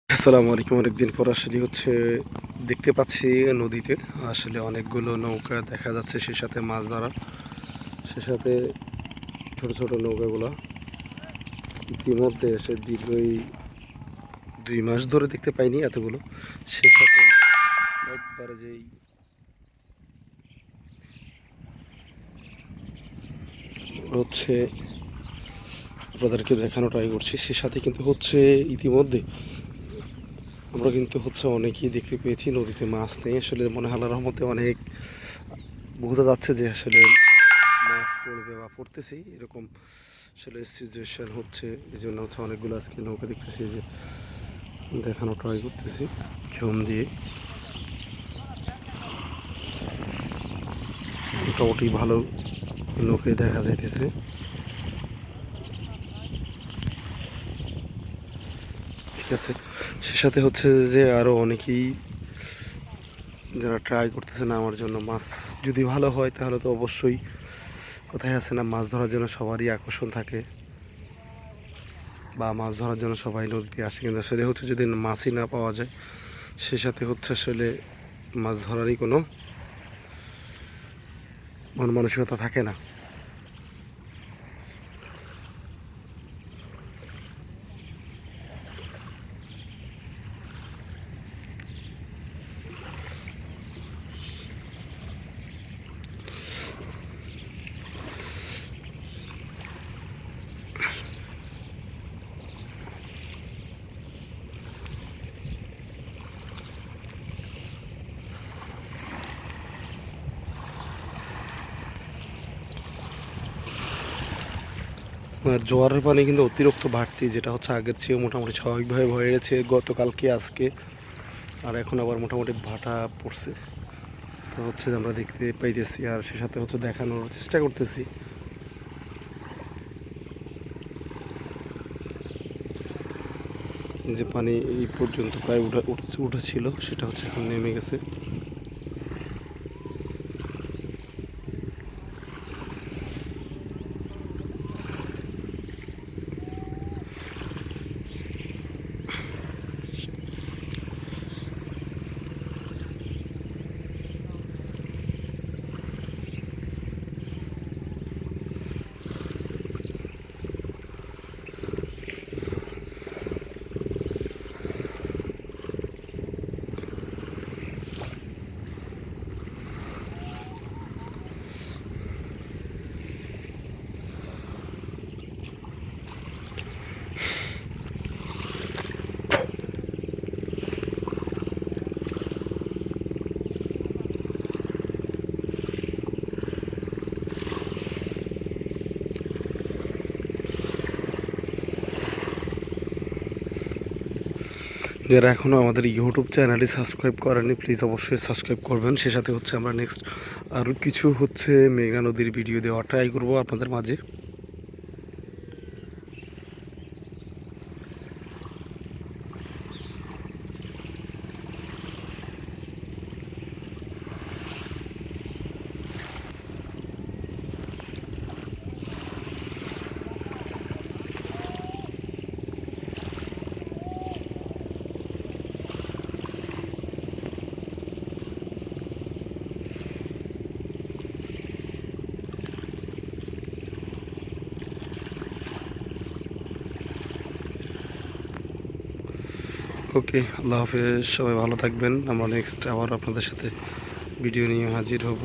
আসসালামু আলাইকুম। অনেকদিন পর আসলে দেখতে পাচ্ছি নদীতে আসলে অনেকগুলো নৌকা দেখা যাচ্ছে, সে সাথে মাছ ধরার, সে সাথে ছোট ছোট নৌকাগুলো ইতিমধ্যে এসে দীর্ঘ এই 2 মাস ধরে দেখতে পাইনি এতগুলো। সে সাথে একবারে যেই হচ্ছে আপনাদেরকে দেখানো ট্রাই করছি, সে সাথে কিন্তু ইতিমধ্যে আমরা কিন্তু অনেকেই দেখতে পেয়েছি নদীতে মাছ নেই। আসলে মনে হয় আল্লাহর রহমতে অনেক বোঝা যাচ্ছে যে আসলে মাছ পড়বে বা পড়তেছি এরকম আসলে সিচুয়েশান হচ্ছে। এই জন্য অনেকগুলো আজকে নৌকা দেখতেছি, যে দেখানো ট্রাই করতেছি জুম দিয়ে। মোটামুটি ভালো নৌকায় দেখা যাইতেছে। ঠিক আছে, সে সাথে যে আরও অনেকেই যারা ট্রাই করতেছে না আমার জন্য মাছ যদি ভালো হয় তাহলে তো অবশ্যই, কোথায় আছে না, মাছ ধরার জন্য সবারই আকর্ষণ থাকে বা মাছ ধরার জন্য সবাই নদীতে আসে। কিন্তু আসলে যদি মাছই না পাওয়া যায়, সে সাথে আসলে মাছ ধরারই কোনো মন মানসিকতা থাকে না। আর জোয়ারের পানি কিন্তু অতিরিক্ত বাড়তি, যেটা আগের চেয়েও মোটামুটি স্বাভাবিকভাবে বেড়েছে গতকালকে আজকে। আর এখন আবার মোটামুটি ভাটা পড়ছে। তো আমরা দেখতে পাইতেছি, আর সে সাথে দেখানোর চেষ্টা করতেছি। যে পানি এই পর্যন্ত প্রায় উঠেছিল, সেটা এখন নেমে গেছে। যারা এখনও আমাদের ইউটিউব চ্যানেলটি সাবস্ক্রাইব করেনি, প্লিজ অবশ্যই সাবস্ক্রাইব করবেন। সে সাথে আমরা নেক্সট আরও কিছু মেঘনা নদীর ভিডিও দেওয়া ট্রাই করবো আপনাদের মাঝে। ওকে, আল্লাহ হাফেজ, সবাই ভালো থাকবেন। আমরা নেক্সট আবার আপনাদের সাথে ভিডিও নিয়ে হাজির হব।